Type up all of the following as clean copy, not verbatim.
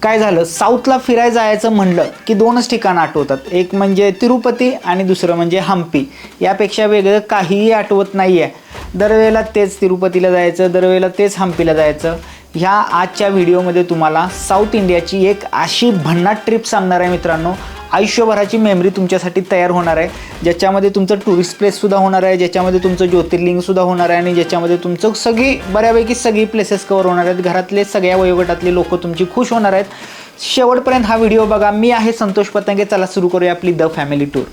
काय झालं, साऊथला फिरायला जायचं म्हणलं की दोनच ठिकाणं आठवतात, एक म्हणजे तिरुपती आणि दुसरं म्हणजे हम्पी. यापेक्षा वेगळं काहीही आठवत नाही आहे. दरवेळेला तेच तिरुपतीला जायचं, दरवेळेला तेच हम्पीला जायचं. ह्या आजच्या व्हिडिओमध्ये तुम्हाला साऊथ इंडियाची एक अशी भन्नाट ट्रिप सांगणार आहे मित्रांनो, आयुष्यभराची मेमरी तुमच्यासाठी तयार होणार आहे, ज्याच्यामध्ये तुमचं टुरिस्ट प्लेससुद्धा होणार आहे, ज्याच्यामध्ये तुमचं ज्योतिर्लिंगसुद्धा होणार आहे आणि ज्याच्यामध्ये तुमचं बऱ्यापैकी सगळी प्लेसेस कवर होणार आहेत. घरातले सगळ्या वयोगटातले लोक तुमची खुश होणार आहेत. शेवटपर्यंत हा व्हिडिओ बघा. मी आहे संतोष पतंगे. चला सुरू करूया आपली द फॅमिली टूर.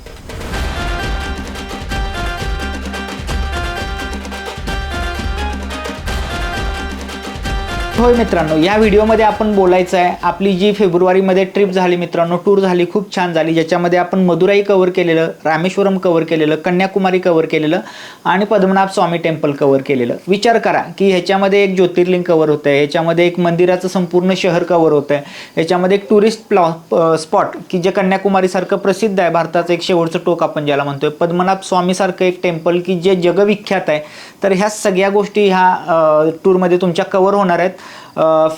होय मित्रांनो, या व्हिडिओमध्ये आपण बोलायचं आहे आपली जी फेब्रुवारीमध्ये ट्रिप झाली मित्रांनो, टूर झाली, खूप छान झाली, ज्याच्यामध्ये आपण मदुराई कव्हर केलेलं, रामेश्वरम कव्हर केलेलं, कन्याकुमारी कव्हर केलेलं आणि पद्मनाभ स्वामी टेम्पल कव्हर केलेलं. विचार करा की ह्याच्यामध्ये एक ज्योतिर्लिंग कव्हर होतं आहे, ह्याच्यामध्ये एक मंदिराचं संपूर्ण शहर कव्हर होतं आहे, ह्याच्यामध्ये एक टुरिस्ट स्पॉट की जे कन्याकुमारीसारखं प्रसिद्ध आहे, भारताचं एक शेवटचं टोक आपण ज्याला म्हणतोय, पद्मनाभ स्वामीसारखं एक टेम्पल की जे जगविख्यात आहे. तर ह्या सगळ्या गोष्टी ह्या टूरमध्ये तुमच्या कव्हर होणार आहेत.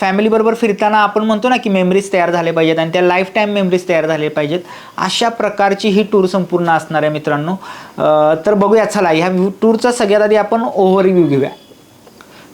फॅमिलीबरोबर फिरताना आपण म्हणतो ना की मेमरीज तयार झाले पाहिजेत आणि त्या लाईफ टाईम मेमरीज तयार झाले पाहिजेत, अशा प्रकारची ही टूर संपूर्ण असणार आहे मित्रांनो. तर बघूया, चला ह्या टूरचा सगळ्यात आधी आपण ओव्हरव्ह्यू घेऊया.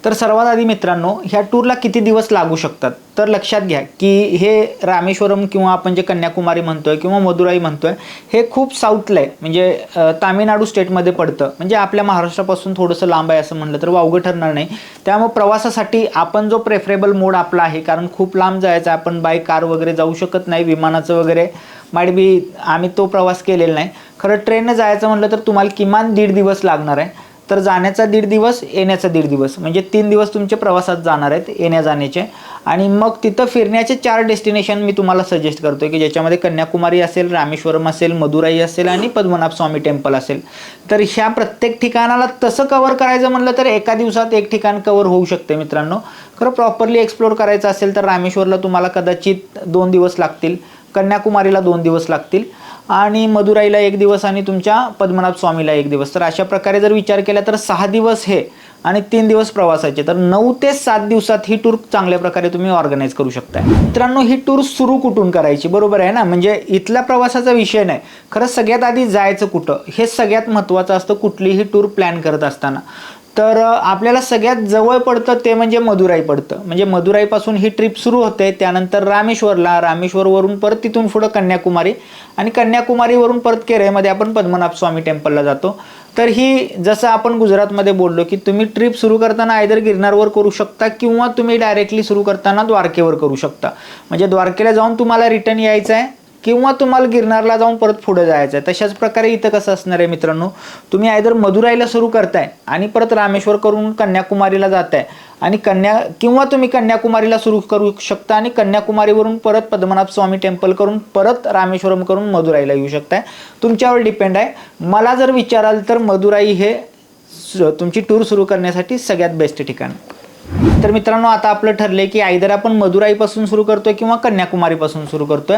तर सर्वात आधी मित्रांनो, ह्या टूरला किती दिवस लागू शकतात, तर लक्षात घ्या की हे रामेश्वरम किंवा आपण जे कन्याकुमारी म्हणतोय किंवा मदुराई म्हणतोय, हे खूप साऊथला आहे, म्हणजे तामिळनाडू स्टेटमध्ये पडतं, म्हणजे आपल्या महाराष्ट्रापासून थोडंसं लांब आहे असं म्हणलं तर वावगं ठरणार नाही. त्यामुळे प्रवासासाठी आपण जो प्रेफरेबल मोड आपला आहे, कारण खूप लांब जायचं, आपण बाय कार वगैरे जाऊ शकत नाही, विमानाचं वगैरे माइट बी आम्ही तो प्रवास केलेला नाही. खरं ट्रेननं जायचं म्हणलं तर तुम्हाला किमान 1.5 दिवस लागणार आहे. तर जाण्याचा 1.5 दिवस, येण्याचा 1.5 दिवस, म्हणजे 3 दिवस तुमचे प्रवासात जाणार आहेत येण्या जाण्याचे. आणि मग तिथं फिरण्याचे 4 डेस्टिनेशन मी तुम्हाला सजेस्ट करतोय की ज्याच्यामध्ये कन्याकुमारी असेल, रामेश्वरम असेल, मदुराई असेल आणि पद्मनाभ स्वामी टेम्पल असेल. तर ह्या प्रत्येक ठिकाणाला तसं कव्हर करायचं म्हणलं तर एका दिवसात एक ठिकाण कव्हर होऊ शकते मित्रांनो. खरं प्रॉपरली एक्सप्लोर करायचं असेल तर रामेश्वरला तुम्हाला कदाचित 2 दिवस लागतील, कन्याकुमारीला 2 दिवस लागतील आणि मदुराईला 1 दिवस आणि तुमच्या पद्मनाभ स्वामीला 1 दिवस. तर अशा प्रकारे जर विचार केला तर 6 दिवस हे आणि 3 दिवस प्रवासाचे, तर 9 ते 7 दिवसात ही टूर चांगल्या प्रकारे तुम्ही ऑर्गनाईज करू शकता. मित्रांनो, ही टूर सुरू कुठून करायची, बरोबर आहे ना, म्हणजे इथल्या प्रवासाचा विषय नाही, खरं सगळ्यात आधी जायचं कुठं हे सगळ्यात महत्त्वाचं असतं कुठलीही टूर प्लॅन करत असताना. तर आपल्याला सगळ्यात जवळ पडतं ते म्हणजे मदुराई पडतं, म्हणजे मदुराईपासून ही ट्रिप सुरू होते. त्यानंतर रामेश्वरवरून परत तिथून पुढं कन्याकुमारी आणि कन्याकुमारीवरून परत केरळमध्ये आपण पद्मनाभ स्वामी टेम्पलला जातो. तर ही जसं आपण गुजरातमध्ये बोललो की तुम्ही ट्रिप सुरू करताना आयदर गिरनारवर करू शकता किंवा तुम्ही डायरेक्टली सुरू करताना द्वारकेवर करू शकता, म्हणजे द्वारकेला जाऊन तुम्हाला रिटर्न यायचं आहे किंवा तुम्हाला गिरनारला जाऊन परत पुढे जायचं आहे. तशाच प्रकारे इथं कसं असणार आहे मित्रांनो, तुम्ही आयदर मदुराईला सुरू करताय आणि परत रामेश्वर करून कन्याकुमारीला जाताय आणि किंवा तुम्ही कन्याकुमारीला सुरू करू शकता आणि कन्याकुमारीवरून परत पद्मनाभ स्वामी टेम्पल करून परत रामेश्वरम करून मदुराईला येऊ शकताय, तुमच्यावर डिपेंड आहे. मला जर विचाराल तर मदुराई हे तुमची टूर सुरू करण्यासाठी सगळ्यात बेस्ट ठिकाण. तर मित्रांनो, आता आपलं ठरलंय की आयदर आपण मदुराईपासून सुरू करतोय किंवा कन्याकुमारीपासून सुरू करतोय.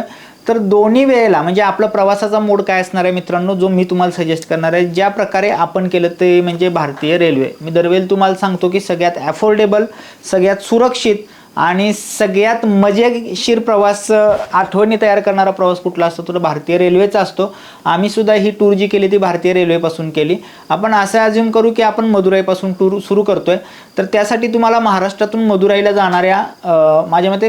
तर दोन्ही वेळेला म्हणजे आपला प्रवासाचा मोड काय असणार आहे मित्रांनो, जो मी तुम्हाला सजेस्ट करणार आहे, ज्या प्रकारे आपण केलं ते म्हणजे भारतीय रेल्वे. मी दरवेळी तुम्हाला सांगतो की सगळ्यात अफोर्डेबल, सगळ्यात सुरक्षित आणि सगळ्यात मजेशीर प्रवास, आठवणी तयार करणारा प्रवास कुठला असतो तर भारतीय रेल्वेचा असतो. आम्ही सुद्धा ही टूर जी केली ती भारतीय रेल्वेपासून केली. आपण असं अज्युम करू की आपण मदुराईपासून टूर सुरू करतोय, तर त्यासाठी तुम्हाला महाराष्ट्रातून मदुराईला जाणाऱ्या माझ्या मते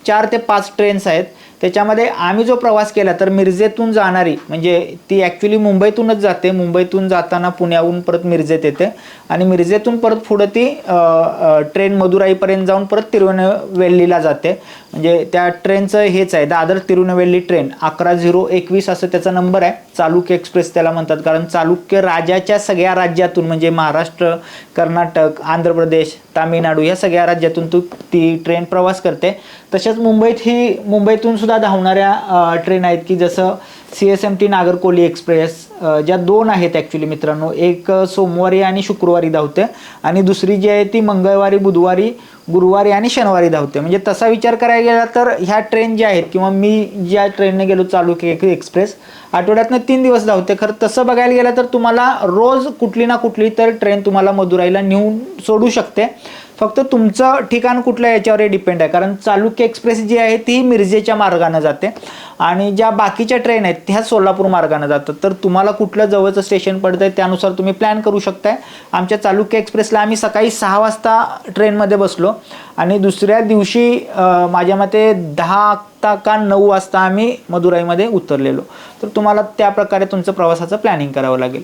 4 ते 5 ट्रेन्स आहेत. त्याच्यामध्ये आम्ही जो प्रवास केला तर मिरजेतून जाणारी, म्हणजे ती ॲक्च्युली मुंबईतूनच जाते, मुंबईतून जाताना पुण्याहून परत मिरजेत येते आणि मिरजेतून परत पुढं ती ट्रेन मदुराईपर्यंत जाऊन परत तिरुनेलवेलीला जाते. म्हणजे त्या ट्रेनचं हेच आहे, दादर तिरुनेलवेली ट्रेन 11021 असं त्याचा नंबर आहे. चालुक्य एक्सप्रेस त्याला म्हणतात, कारण चालुक्य राजाच्या सगळ्या राज्यातून म्हणजे महाराष्ट्र, कर्नाटक, आंध्र प्रदेश, तामिळनाडू या सगळ्या राज्यातून ती ट्रेन प्रवास करते. तसेच मुंबईतून सुद्धा धावणाऱ्या ट्रेन आहेत की जसं CSMT नागरकोली एक्सप्रेस, ज्या 2 आहेत ॲक्च्युली मित्रांनो, एक सोमवारी आणि शुक्रवारी धावते आणि दुसरी जी आहे ती मंगळवारी, बुधवारी, गुरुवारी आणि शनिवारी धावते. म्हणजे तसा विचार करायला गेला तर ह्या ट्रेन ज्या आहेत किंवा मी ज्या ट्रेनने गेलो चालुक्य एक्सप्रेस, आठवड्यातनं 3 दिवस धावते. खरं तसं बघायला गेलं तर तुम्हाला रोज कुठली ना कुठली तर ट्रेन तुम्हाला मदुराईला नेऊन सोडू शकते. फक्त तुमचं ठिकाण कुठलं याच्यावर डिपेंड आहे, कारण चालुक्य एक्सप्रेस जी आहे ती मिरजेच्या मार्गाने जाते आणि ज्या बाकीच्या ट्रेन आहेत त्या सोलापूर मार्गाने जातात. तर तुम्हाला कुठलं जवळचं स्टेशन पडतंय त्यानुसार तुम्ही प्लॅन करू शकताय. आमच्या चालुक्य एक्सप्रेसला आम्ही सकाळी 6 वाजता ट्रेनमध्ये बसलो आणि दुसऱ्या दिवशी माझ्या मते 10 का 9 वाजता आम्ही मदुराईमध्ये उतरलेलो. तर तुम्हाला त्या प्रकारे तुमचं प्रवासाचं प्लॅनिंग करावं लागेल.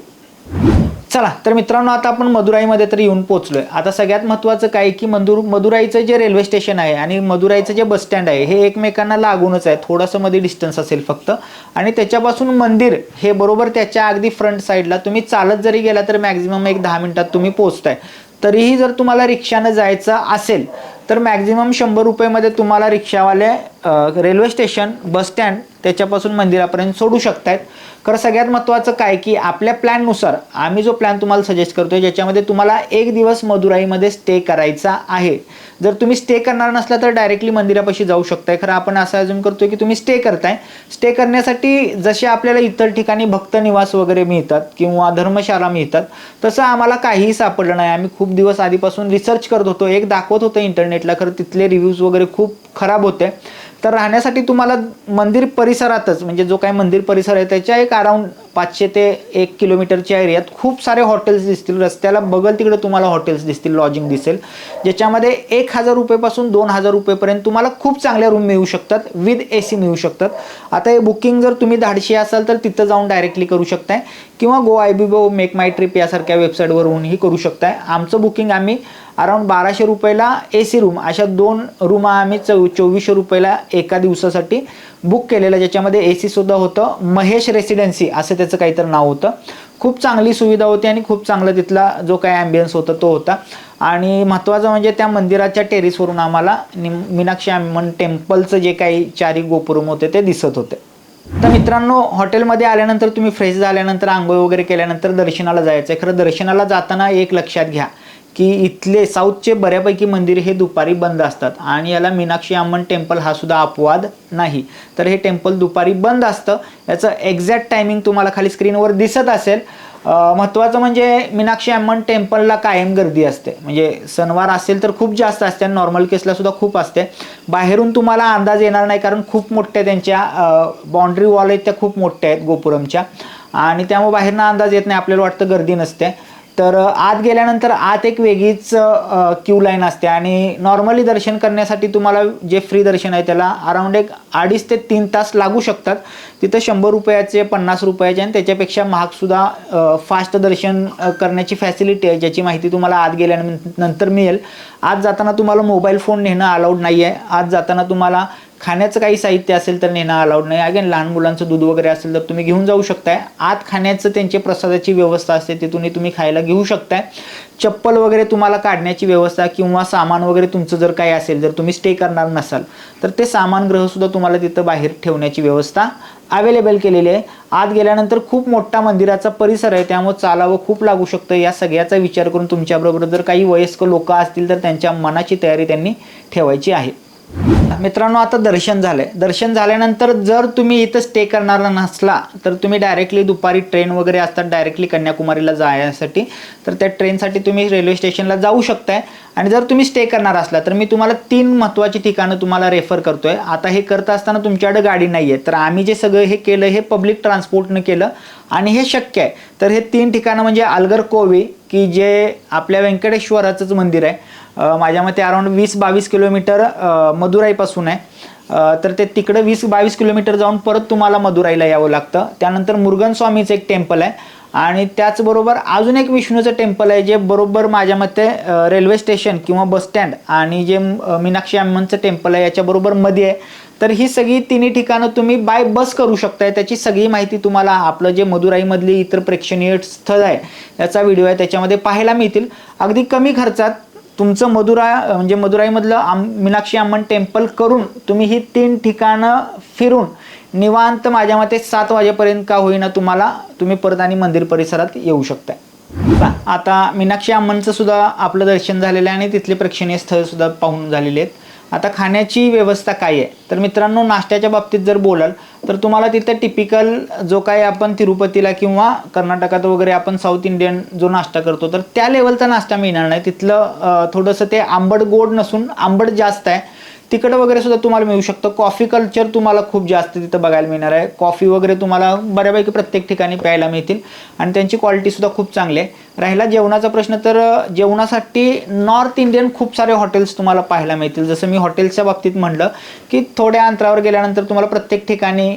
चला तर मित्रांनो, आता आपण मदुराईमध्ये तर येऊन पोहोचलोय. आता सगळ्यात महत्त्वाचं काय की मदुराईचं जे रेल्वे स्टेशन आहे आणि मदुराईचं जे बस स्टँड आहे हे एकमेकांना लागूनच आहे. थोडंसं मध्ये डिस्टन्स असेल फक्त, आणि त्याच्यापासून मंदिर हे बरोबर त्याच्या अगदी फ्रंट साईडला. तुम्ही चालत जरी गेला तर मॅक्झिमम 10 मिनिटात तुम्ही पोहोचताय. तरीही जर तुम्हाला रिक्षानं जायचं असेल तर मॅक्झिमम 100 रुपयेमध्ये तुम्हाला रिक्षावाले रेल्वे स्टेशन, बस स्टँड त्याच्यापासून मंदिरापर्यंत सोडू शकतायत. खरं सगळ्यात महत्त्वाचं काय की आपल्या प्लॅननुसार आम्ही जो प्लॅन तुम्हाला सजेस्ट करतोय ज्याच्यामध्ये तुम्हाला 1 दिवस मदुराईमध्ये स्टे करायचा आहे. जर तुम्ही स्टे करणार नसला तर डायरेक्टली मंदिरापाशी जाऊ शकताय. खरं आपण असं अजून करतोय की तुम्ही स्टे करताय. स्टे करण्यासाठी जसे आपल्याला इतर ठिकाणी भक्त निवास वगैरे मिळतात किंवा धर्मशाळा मिळतात तसं आम्हाला काहीही सापडलं नाही. आम्ही खूप दिवस आधीपासून रिसर्च करत होतो, एक दाखवत होतं इंटरनेटला, खरं तिथले रिव्ह्यूज वगैरे खूप खराब होते. तर राहण्यासाठी तुम्हाला मंदिर परिसरातच, म्हणजे जो काही मंदिर परिसर आहे त्याच्या एक अराउंड 500 ते 1 किलोमीटरच्या एरियात खूप सारे हॉटेल्स दिसतील. रस्त्याला बगल तिकडे तुम्हाला हॉटेल्स दिसतील, लॉजिंग दिसेल, ज्याच्यामध्ये 1000 रुपयेपासून 2000 रुपयेपर्यंत तुम्हाला खूप चांगल्या रूम मिळू शकतात, विथ AC मिळू शकतात. आता हे बुकिंग जर तुम्ही धाडशी असाल तर तिथं जाऊन डायरेक्टली करू शकताय किंवा GoIBIBO, मेक माय ट्रिप यासारख्या वेबसाईटवरूनही करू शकताय. आमचं बुकिंग आम्ही अराउंड 1200 रुपयाला AC रूम, अशा 2 रूम आम्ही 2400 रुपयाला एका दिवसासाठी बुक केलेलं, ज्याच्यामध्ये AC सुद्धा होतं. महेश रेसिडेन्सी असं त्याचं काहीतरी नाव होतं. खूप चांगली सुविधा होती आणि खूप चांगला तिथला जो काही ॲम्बियन्स होता तो होता. आणि महत्त्वाचं म्हणजे त्या मंदिराच्या टेरेसवरून आम्हाला मीनाक्षी अम्मन टेम्पलचं जे काही 4 गोपुरम होते ते दिसत होते. तर मित्रांनो, हॉटेलमध्ये आल्यानंतर तुम्ही फ्रेश झाल्यानंतर आंघोळ वगैरे केल्यानंतर दर्शनाला जायचं आहे. खरं दर्शनाला जाताना एक लक्षात घ्या की इथले साऊथचे बऱ्यापैकी मंदिर हे दुपारी बंद असतात आणि याला मीनाक्षी अम्मन टेम्पल हा सुद्धा अपवाद नाही. तर हे टेम्पल दुपारी बंद असतं. याचं एक्झॅक्ट टायमिंग तुम्हाला खाली स्क्रीनवर दिसत असेल. महत्त्वाचं म्हणजे मीनाक्षी अम्मन टेम्पलला कायम गर्दी असते, म्हणजे सणवार असेल तर खूप जास्त असते आणि नॉर्मल केसला सुद्धा खूप असते. बाहेरून तुम्हाला अंदाज येणार नाही कारण खूप मोठ्या त्यांच्या बाउंड्री वॉल आहेत त्या खूप मोठ्या आहेत गोपुरमच्या, आणि त्यामुळे बाहेरनं अंदाज येत नाही, आपल्याला वाटतं गर्दी नसते. तर आत गेल्यानंतर आत एक वेगळीच क्यू लाईन असते आणि नॉर्मली दर्शन करण्यासाठी तुम्हाला जे फ्री दर्शन आहे त्याला अराउंड 2.5 ते 3 तास लागू शकतात. तिथं 100 रुपयाचे, 50 रुपयाचे आणि त्याच्यापेक्षा महागसुद्धा फास्ट दर्शन करण्याची फॅसिलिटी आहे, ज्याची माहिती तुम्हाला आत गेल्यानंतर मिळेल. आत जाताना तुम्हाला मोबाईल फोन नेणं अलाउड नाही आहे. आत जाताना तुम्हाला खाण्याचं काही साहित्य असेल तर नेणं अलाउड नाही. अगेन लहान मुलांचं दूध वगैरे असेल तर तुम्ही घेऊन जाऊ शकताय. आत खाण्याचं त्यांची प्रसादाची व्यवस्था असते, तिथूनही तुम्ही खायला घेऊ शकताय. चप्पल वगैरे तुम्हाला काढण्याची व्यवस्था किंवा सामान वगैरे तुमचं जर काही असेल, जर तुम्ही स्टे करणार नसाल तर ते सामान ग्रहसुद्धा तुम्हाला तिथं बाहेर ठेवण्याची व्यवस्था अवेलेबल केलेली आहे. आत गेल्यानंतर खूप मोठा मंदिराचा परिसर आहे, त्यामुळे चालावं खूप लागू शकतं. या सगळ्याचा विचार करून तुमच्याबरोबर जर काही वयस्कर लोक असतील तर त्यांच्या मनाची तयारी त्यांनी ठेवायची आहे. मित्रांनो, आता दर्शन झालंय. दर्शन झाल्यानंतर जर तुम्ही इथं स्टे करणार नसला तर तुम्ही डायरेक्टली दुपारी ट्रेन वगैरे असतात डायरेक्टली कन्याकुमारीला जाण्यासाठी, तर त्या ट्रेनसाठी तुम्ही रेल्वे स्टेशनला जाऊ शकताय. आणि जर तुम्ही स्टे करणार असला तर मी तुम्हाला 3 महत्त्वाची ठिकाणं तुम्हाला रेफर करतोय. आता हे करत असताना तुमच्याकडे गाडी नाही आहे, तर आम्ही जे सगळं हे केलं हे पब्लिक ट्रान्सपोर्टनं केलं आणि हे शक्य आहे. तर हे 3 ठिकाणं म्हणजे अलगर कोवी, की जे आपल्या व्यंकटेश्वराचंच मंदिर आहे, माझ्या मते अराउंड 20-22 किलोमीटर मदुराईपासून आहे. तर ते तिकडं 20-22 किलोमीटर जाऊन परत तुम्हाला मदुराईला यावं लागतं. त्यानंतर मुरुगन स्वामीचं एक टेम्पल आहे आणि त्याचबरोबर अजून एक विष्णूचं टेम्पल आहे, जे बरोबर माझ्या मते रेल्वे स्टेशन किंवा बस स्टँड आणि जे मीनाक्षी अम्मनचं टेम्पल आहे याच्याबरोबर मध्ये आहे. तर ही सगळी 3 ठिकाणं तुम्ही बाय बस करू शकताय. त्याची सगळी माहिती तुम्हाला आपलं जे मदुराईमधली इतर प्रेक्षणीय स्थळ आहे याचा व्हिडिओ आहे त्याच्यामध्ये पाहायला मिळतील. अगदी कमी खर्चात तुमचं म्हणजे मदुराईमधलं मीनाक्षी अम्मन टेम्पल करून तुम्ही ही 3 ठिकाणं फिरून निवांत माझ्या मते 7 वाजेपर्यंत का होईना तुम्ही परत आणि मंदिर परिसरात येऊ शकताय. आता मीनाक्षी अम्मनचं सुद्धा आपलं दर्शन झालेलं आहे आणि तिथले प्रेक्षणीय स्थळ सुद्धा पाहून झालेले आहेत. आता खाण्याची व्यवस्था काय आहे तर मित्रांनो, नाश्त्याच्या बाबतीत जर बोलाल तर तुम्हाला तिथं टिपिकल जो काय आपण तिरुपतीला किंवा कर्नाटकात वगैरे आपण साऊथ इंडियन जो नाश्ता करतो तर त्या लेवलचा नाश्ता मिळणार नाही. तिथलं थोडंसं ते आंबट गोड नसून आंबट जास्त आहे. तिखट वगैरे सुद्धा तुम्हाला मिळू शकतं. कॉफी कल्चर तुम्हाला खूप जास्त तिथं बघायला मिळणार आहे. कॉफी वगैरे तुम्हाला बऱ्यापैकी प्रत्येक ठिकाणी प्यायला मिळतील आणि त्यांची क्वालिटी सुद्धा खूप चांगली आहे. राहिला जेवणाचा प्रश्न तर जेवणासाठी नॉर्थ इंडियन खूप सारे हॉटेल्स तुम्हाला पाहायला मिळतील. जसं मी हॉटेल्सच्या बाबतीत म्हटलं की थोड्या अंतरावर गेल्यानंतर तुम्हाला प्रत्येक ठिकाणी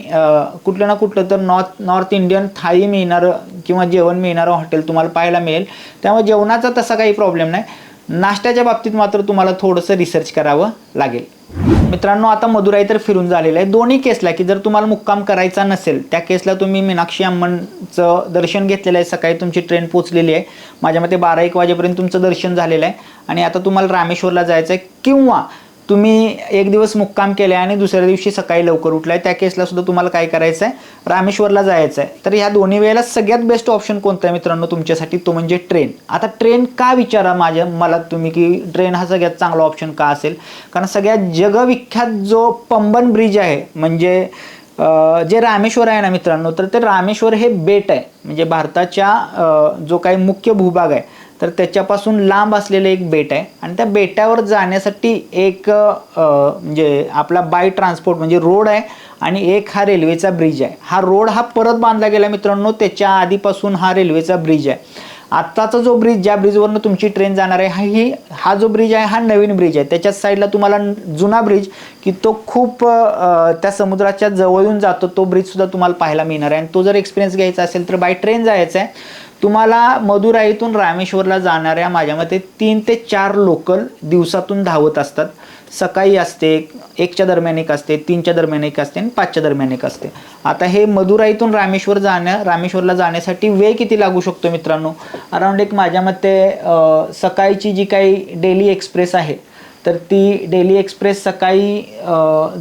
कुठलं ना कुठलं तर नॉर्थ इंडियन थाळी मिळणारं किंवा जेवण मिळणारं हॉटेल तुम्हाला पाहायला मिळेल. त्यामुळे जेवणाचा तसा काही प्रॉब्लेम नाही. नाश्त्याच्या बाबतीत मात्र तुम्हाला थोडंसं रिसर्च करावं लागेल. मित्रांनो, आता मदुराई तर फिरून झालेलं आहे. दोन्ही केसला की जर तुम्हाला मुक्काम करायचा नसेल त्या केसला तुम्ही मीनाक्षी अम्मनचं दर्शन घेतलेलं आहे. सकाळी तुमची ट्रेन पोहोचलेली आहे. माझ्या मते 12-1 वाजेपर्यंत तुमचं दर्शन झालेलं आहे आणि आता तुम्हाला रामेश्वरला जायचं आहे किंवा तुम्ही एक दिवस मुक्काम केले आणि दुसऱ्या दिवशी सकाळी लवकर उठलाय त्या केसला सुद्धा तुम्हाला काय करायचं आहे, रामेश्वरला जायचं आहे. तर ह्या दोन्ही वेळेला सगळ्यात बेस्ट ऑप्शन कोणता आहे मित्रांनो तुमच्यासाठी, तो म्हणजे ट्रेन. आता ट्रेन का विचारा मला तुम्ही की ट्रेन हा सगळ्यात चांगला ऑप्शन का असेल, कारण सगळ्यात जगविख्यात जो पंबन ब्रिज आहे म्हणजे जे रामेश्वर आहे ना मित्रांनो, तर ते रामेश्वर हे बेट आहे म्हणजे भारताच्या जो काही मुख्य भूभाग आहे तर त्याच्यापासून लांब असलेलं एक बेट आहे आणि त्या बेटावर जाण्यासाठी एक म्हणजे आपला बाय ट्रान्सपोर्ट म्हणजे रोड आहे आणि एक हा रेल्वेचा ब्रिज आहे. हा रोड हा परत बांधला गेला मित्रांनो, त्याच्या आधीपासून हा रेल्वेचा ब्रिज आहे. आत्ताचा जो ब्रिज ज्या ब्रिजवरनं तुमची ट्रेन जाणार आहे हा जो ब्रिज आहे हा नवीन ब्रिज आहे. त्याच्याच साईडला तुम्हाला जुना ब्रिज की तो खूप त्या समुद्राच्या जवळून जातो तो ब्रिज सुद्धा तुम्हाला पाहायला मिळणार आहे. आणि तो जर एक्सपिरियन्स घ्यायचा असेल तर बाय ट्रेन जायचं आहे. तुम्हाला मदुराईतून रामेश्वरला जाणाऱ्या माझ्या मते 3 ते 4 लोकल दिवसातून धावत असतात. सकाळी असते 1च्या दरम्यान एक असते, 3च्या दरम्यान एक असते आणि 5च्या दरम्यान एक असते. आता हे मदुराईतून रामेश्वरला जाण्यासाठी वेळ किती लागू शकतो मित्रांनो, अराउंड एक माझ्या मते सकाळची जी काही डेली एक्सप्रेस आहे तर ती डेली एक्सप्रेस सकाळी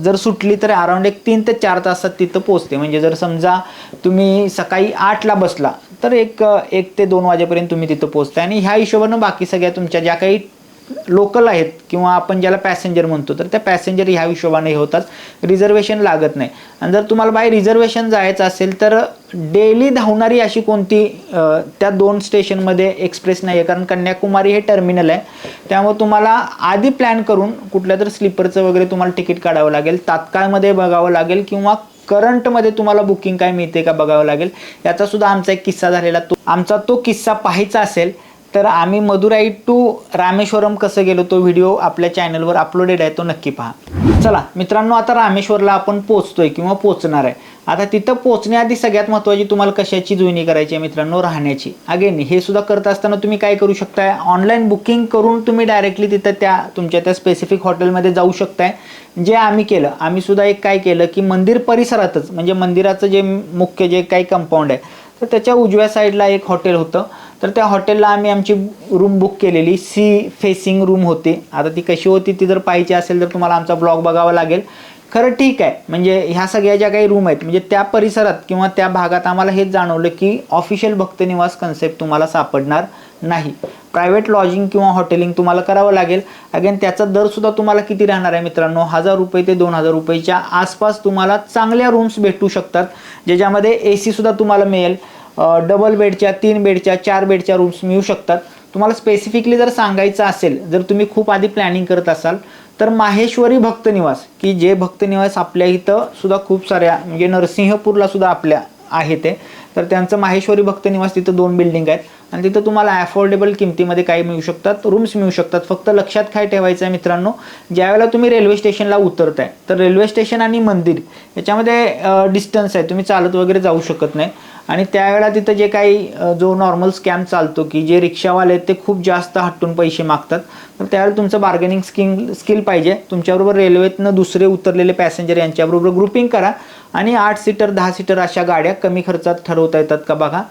जर सुटली तर अराउंड एक 3 ते 4 तासात तिथं पोहोचते. म्हणजे जर समजा तुम्ही सकाळी 8ला बसला तर एक ते 2 वाजेपर्यंत तुम्ही तिथं पोहोचताय. आणि ह्या हिशोबानं बाकी सगळ्या तुमच्या ज्या काही लोकल आहेत किंवा आपण ज्याला पॅसेंजर म्हणतो तर त्या पॅसेंजर ह्या हिशोबाने होतात, रिझर्वेशन लागत नाही. आणि जर तुम्हाला बाय रिझर्वेशन जायचं असेल तर डेली धावणारी अशी कोणती त्या 2 स्टेशनमध्ये एक्सप्रेस नाही आहे, कारण कन्याकुमारी हे टर्मिनल आहे. त्यामुळे तुम्हाला आधी प्लॅन करून कुठल्या तर स्लीपरचं वगैरे तुम्हाला तिकीट काढावं लागेल, तात्काळमध्ये बघावं लागेल किंवा करंटमध्ये तुम्हाला बुकिंग काय मिळते का बघावं लागेल. याचा सुद्धा आमचा एक किस्सा झालेला, तो किस्सा पाहायचा असेल तर आम्ही मदुराई टू रामेश्वरम कसं गेलो तो व्हिडिओ आपल्या चॅनलवर अपलोडेड आहे, तो नक्की पहा. चला मित्रांनो, आता रामेश्वरला आपण पोहोचतोय किंवा पोहोचणार आहे. आता तिथं पोहोचण्याआधी सगळ्यात महत्त्वाची तुम्हाला कशाची जुळणी करायची आहे मित्रांनो, राहण्याची. अगेन हे सुद्धा करत असताना तुम्ही काय करू शकताय, ऑनलाईन बुकिंग करून तुम्ही डायरेक्टली तिथं तुमच्या त्या स्पेसिफिक हॉटेलमध्ये जाऊ शकताय. जे आम्ही केलं, आम्ही सुद्धा एक काय केलं की मंदिर परिसरातच म्हणजे मंदिराचं जे मुख्य जे काही कंपाऊंड आहे तर त्याच्या उजव्या साईडला एक हॉटेल होतं. तर त्या हॉटेलला आम्ही आमची रूम बुक केलेली, सी फेसिंग रूम होती. आता ती कशी होती ती जर पाहायची असेल तर तुम्हाला आमचा ब्लॉग बघावा लागेल. खरं ठीक आहे, म्हणजे ह्या सगळ्या ज्या काही रूम आहेत म्हणजे त्या परिसरात किंवा त्या भागात आम्हाला हेच जाणवलं की ऑफिशियल भक्तनिवास कन्सेप्ट तुम्हाला सापडणार नाही. प्रायव्हेट लॉजिंग किंवा हॉटेलिंग तुम्हाला करावं लागेल. अगेन त्याचा दर सुद्धा तुम्हाला किती राहणार आहे मित्रांनो, 1000 रुपये ते 2000 रुपयेच्या आसपास तुम्हाला चांगल्या रूम्स भेटू शकतात, ज्याच्यामध्ये AC सुद्धा तुम्हाला मिळेल. डबल बेडच्या, 3 बेडच्या, 4 बेडच्या रूम्स मिळू शकतात. तुम्हाला स्पेसिफिकली जर सांगायचं असेल, जर तुम्ही खूप आधी प्लॅनिंग करत असाल तर माहेश्वरी भक्तनिवास की जे भक्तनिवास आपल्या इथं सुद्धा खूप साऱ्या म्हणजे नरसिंहपूरला सुद्धा आपल्या आहे ते, तर त्यांचं माहेश्वरी भक्तनिवास तिथं 2 बिल्डिंग आहेत आणि तिथं तुम्हाला अफोर्डेबल किमतीमध्ये काय मिळू शकतात, रूम्स मिळू शकतात. फक्त लक्षात काय ठेवायचं आहे मित्रांनो, ज्यावेळेला तुम्ही रेल्वे स्टेशनला उतरताय तर रेल्वे स्टेशन आणि मंदिर याच्यामध्ये डिस्टन्स आहे, तुम्ही चालत वगैरे जाऊ शकत नाही. आणि त्यावेळेला तिथं जे काही जो नॉर्मल स्कॅम चालतो की जे रिक्षावाले आहेत ते खूप जास्त हट्टून पैसे मागतात, तर त्यावेळेला तुमचं बार्गेनिंग स्किल पाहिजे. तुमच्याबरोबर रेल्वेतनं दुसरे उतरलेले पॅसेंजर यांच्याबरोबर ग्रुपिंग करा आणि 8 सीटर 10 सीटर अशा गाड्या कमी खर्चात ठरवता येतात का बघा.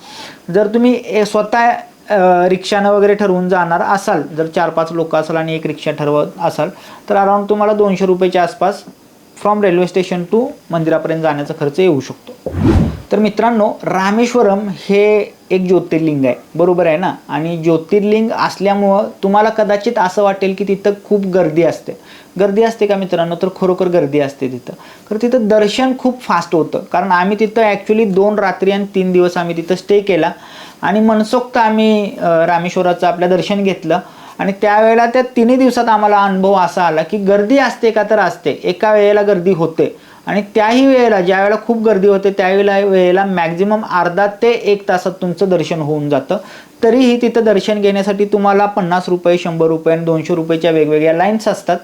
जर तुम्ही स्वतः रिक्षानं वगैरे ठरवून जाणार असाल, जर 4-5 लोक असाल आणि एक रिक्षा ठरवत असाल तर अराउंड तुम्हाला 200 रुपयाच्या आसपास फ्रॉम रेल्वे स्टेशन टू मंदिरापर्यंत जाण्याचा खर्च येऊ शकतो. तर मित्रांनो, रामेश्वरम हे एक ज्योतिर्लिंग आहे, बरोबर आहे ना. आणि ज्योतिर्लिंग असल्यामुळं तुम्हाला कदाचित असं वाटेल की तिथं खूप गर्दी असते. गर्दी असते का मित्रांनो? तर खरोखर गर्दी असते तिथं. तर तिथं दर्शन खूप फास्ट होतं, कारण आम्ही तिथं ॲक्च्युली 2 रात्री आणि 3 दिवस आम्ही तिथं स्टे केला आणि मनसोक्त आम्ही रामेश्वराचं आपलं दर्शन घेतलं. आणि त्यावेळेला त्या 3 दिवसात आम्हाला अनुभव असा आला की गर्दी असते का? तर असते. एका वेळेला गर्दी होते आणि त्याही वेळेला ज्या वेळेला खूप गर्दी होते त्यावेळेला मॅक्झिमम अर्धा ते 1 तासात तुमचं दर्शन होऊन जातं. तरीही तिथं दर्शन घेण्यासाठी तुम्हाला 50 रुपये, 100 रुपये आणि 200 रुपयेच्या वेगवेगळ्या लाईन्स असतात.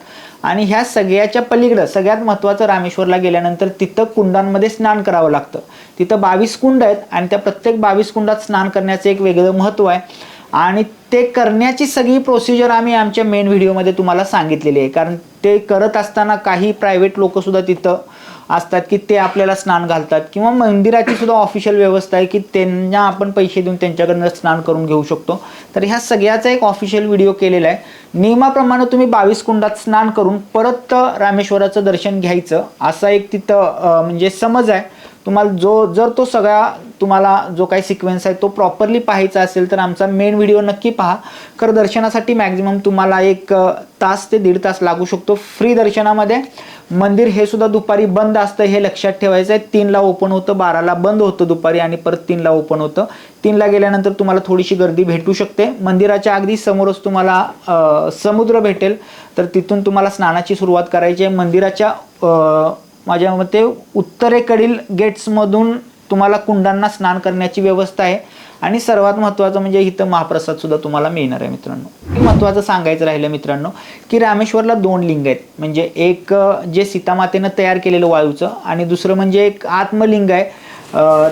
आणि ह्या सगळ्याच्या पलीकडं सगळ्यात महत्त्वाचं, रामेश्वरला गेल्यानंतर तिथं कुंडांमध्ये स्नान करावं लागतं. तिथं 22 कुंड आहेत आणि त्या प्रत्येक 22 कुंडात स्नान करण्याचं एक वेगळं महत्त्व आहे. आणि ते करण्याची सगळी प्रोसिजर आम्ही आमच्या मेन व्हिडिओमध्ये तुम्हाला सांगितलेली आहे. कारण ते करत असताना काही प्रायव्हेट लोकंसुद्धा तिथं असतात की ते आपल्याला स्नान घालतात, किंवा मंदिराची सुद्धा ऑफिशियल व्यवस्था आहे की त्यांना आपण पैसे देऊन त्यांच्याकडनं स्नान करून घेऊ शकतो. तर ह्या सगळ्याचा एक ऑफिशियल व्हिडिओ केलेला आहे. नियमाप्रमाणे तुम्ही 22 कुंडात स्नान करून परत रामेश्वराचं दर्शन घ्यायचं, असा एक तिथं म्हणजे समज आहे. तुम्हाला जर तो सगळा तुम्हाला जो काही सिक्वेन्स आहे तो प्रॉपरली पाहायचा असेल तर आमचा मेन व्हिडिओ नक्की पहा. कारण दर्शनासाठी मॅक्झिमम तुम्हाला 1 तास ते 1.5 तास लागू शकतो. फ्री दर्शनामध्ये मंदिर हे सुद्धा दुपारी बंद असतं, हे लक्षात ठेवायचं आहे. 3ला ओपन होतं, 12ला बंद होतं दुपारी आणि परत 3ला ओपन होतं. 3ला गेल्यानंतर तुम्हाला थोडीशी गर्दी भेटू शकते. मंदिराच्या अगदी समोरच तुम्हाला समुद्र भेटेल, तर तिथून तुम्हाला स्नानाची सुरुवात करायची आहे. मंदिराच्या माझ्या मते उत्तरेकडील गेट्समधून तुम्हाला कुंडांना स्नान करण्याची व्यवस्था आहे. आणि सर्वात महत्त्वाचं म्हणजे इथं महाप्रसाद सुद्धा तुम्हाला मिळणार आहे मित्रांनो. महत्त्वाचं सांगायचं राहिलं मित्रांनो की रामेश्वरला 2 लिंग आहेत. म्हणजे एक जे सीतामातेनं तयार केलेलं वाळूचं, आणि दुसरं म्हणजे एक आत्मलिंग आहे.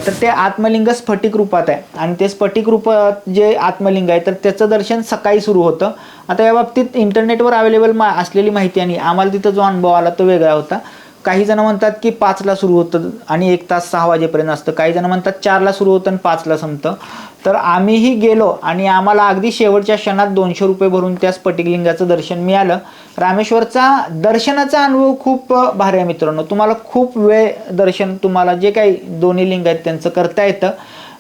तर ते आत्मलिंग स्फटिक रूपात आहे. आणि ते स्फटिक रूपात जे आत्मलिंग आहे तर त्याचं दर्शन सकाळी सुरू होतं. आता या बाबतीत इंटरनेटवर अवेलेबल असलेली माहिती आणि आम्हाला तिथं जो अनुभव आला तो वेगळा होता. काही जण म्हणतात की 5ला सुरू होतं आणि 1 तास 6 वाजेपर्यंत असतं. काही जण म्हणतात 4ला सुरू होतं आणि 5ला संपतं. तर आम्हीही गेलो आणि आम्हाला अगदी शेवटच्या क्षणात 200 रुपये भरून त्या स्फटिकलिंगाचं दर्शन मिळालं. रामेश्वरचा दर्शनाचा अनुभव खूप भारी आहे मित्रांनो. तुम्हाला खूप वेळ दर्शन तुम्हाला जे काही दोन्ही लिंग आहेत त्यांचं करता येतं.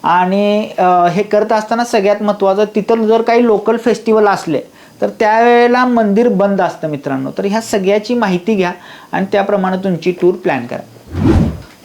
आणि हे करत असताना सगळ्यात महत्त्वाचं, तिथं जर काही लोकल फेस्टिवल असले तर त्यावेळेला मंदिर बंद असतं मित्रांनो. तर ह्या सगळ्याची माहिती घ्या आणि त्याप्रमाणे तुमची टूर प्लॅन करा.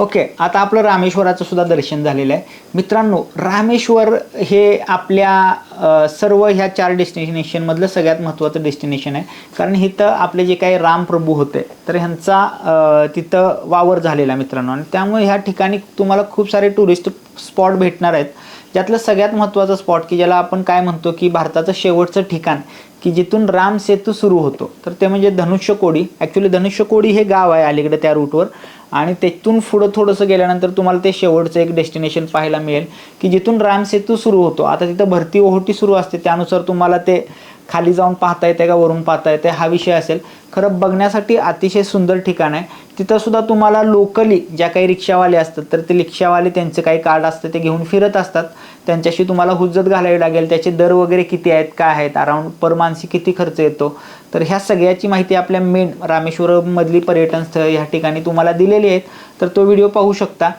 ओके, आता आपलं रामेश्वराचं सुद्धा दर्शन झालेलं आहे मित्रांनो. रामेश्वर हे आपल्या सर्व ह्या 4 डेस्टिनेशनमधलं सगळ्यात महत्त्वाचं डेस्टिनेशन आहे. कारण इथं आपले जे काही रामप्रभू होते तर ह्यांचा तिथं वावर झालेला आहे मित्रांनो. आणि त्यामुळे ह्या ठिकाणी तुम्हाला खूप सारे टुरिस्ट स्पॉट भेटणार आहेत. ज्यातलं सगळ्यात महत्त्वाचं स्पॉट की ज्याला आपण काय म्हणतो की भारताचं शेवटचं ठिकाण, की जिथून राम सेतू सुरू होतो, तर ते म्हणजे धनुष्यकोडी. ॲक्च्युली धनुष्यकोडी हे गाव आहे अलीकडे त्या रूटवर. आणि तिथून पुढं थोडंसं गेल्यानंतर तुम्हाला ते शेवटचं एक डेस्टिनेशन पाहायला मिळेल की जिथून राम सेतू सुरू होतो. आता तिथं भरती ओहोटी सुरू असते, त्यानुसार तुम्हाला ते खाली जाऊन पाहता येते का वरून पाहता येते हा विषय असेल. खरं बघण्यासाठी अतिशय सुंदर ठिकाण आहे. तिथं सुद्धा तुम्हाला लोकली ज्या काही रिक्षावाले असतात तर ते रिक्षावाले त्यांचं काही कार्ड असतं ते घेऊन फिरत असतात. त्यांच्याशी तुम्हाला हुज्जत घालावी लागेल. त्याचे दर वगैरे किती आहेत, काय आहेत, अराउंड पर माणसी किती खर्च येतो, तर ह्या सगळ्याची माहिती आपल्या मेन रामेश्वरममधली पर्यटन स्थळ ह्या ठिकाणी तुम्हाला दिलेली आहेत. तर तो व्हिडिओ पाहू शकता.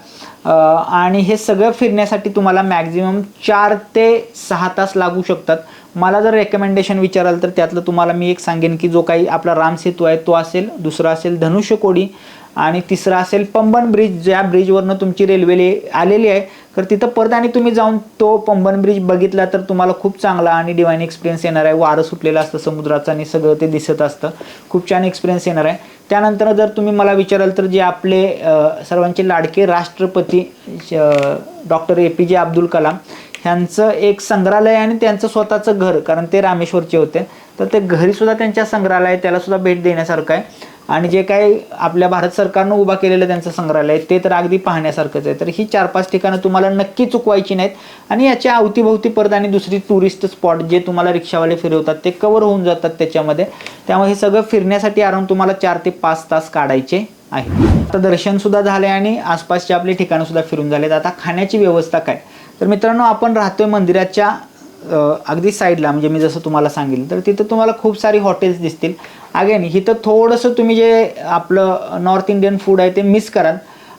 आणि हे सगळं फिरण्यासाठी तुम्हाला मॅक्झिमम 4 ते 6 तास लागू शकतात. मला जर रेकमेंडेशन विचाराल तर त्यातलं तुम्हाला मी एक सांगेन की जो काही आपला राम सेतू आहे तो असेल, दुसरा असेल धनुष्यकोडी, आणि तिसरा असेल पंबन ब्रिज. ज्या ब्रिजवरनं तुमची रेल्वे आलेली आहे तर तिथं परत आणि तुम्ही जाऊन तो पंबन ब्रिज बघितला तर तुम्हाला खूप चांगला आणि डिवाईन एक्सपिरियन्स येणार आहे. वारं सुटलेलं असतं समुद्राचं आणि सगळं ते दिसत असतं. खूप छान एक्सपिरियन्स येणार आहे. त्यानंतर जर तुम्ही मला विचाराल तर जे आपले सर्वांचे लाडके राष्ट्रपती डॉक्टर APJ अब्दुल कलाम ह्यांचं एक संग्रहालय आणि त्यांचं स्वतःचं घर, कारण ते रामेश्वरचे होते, तर ते घरीसुद्धा त्यांच्या संग्रहालय त्यालासुद्धा भेट देण्यासारखं आहे. आणि जे काही आपल्या भारत सरकारनं उभा केलेलं त्यांचं संग्रहालय ते तर अगदी पाहण्यासारखंच आहे. तर ही 4-5 ठिकाणं तुम्हाला नक्की चुकवायची नाहीत. आणि याच्या अवतीभोवती परत आणि दुसरी टुरिस्ट स्पॉट जे तुम्हाला रिक्षावाले फिरवतात ते कवर होऊन जातात त्याच्यामध्ये. त्यामुळे हे सगळं फिरण्यासाठी अराउंड तुम्हाला 4 ते 5 तास काढायचे आहे. आता दर्शनसुद्धा झाले आणि आसपासचे आपले ठिकाणंसुद्धा फिरून झालेत. आता खाण्याची व्यवस्था काय, तर मित्रांनो आपण राहतोय मंदिराच्या अगदी साईडला, म्हणजे मी जसं तुम्हाला सांगितलं तर तिथं तुम्हाला खूप सारी हॉटेल्स दिसतील. अगेन इथं थोडंसं तुम्ही जे आपलं नॉर्थ इंडियन फूड आहे ते मिस कराल.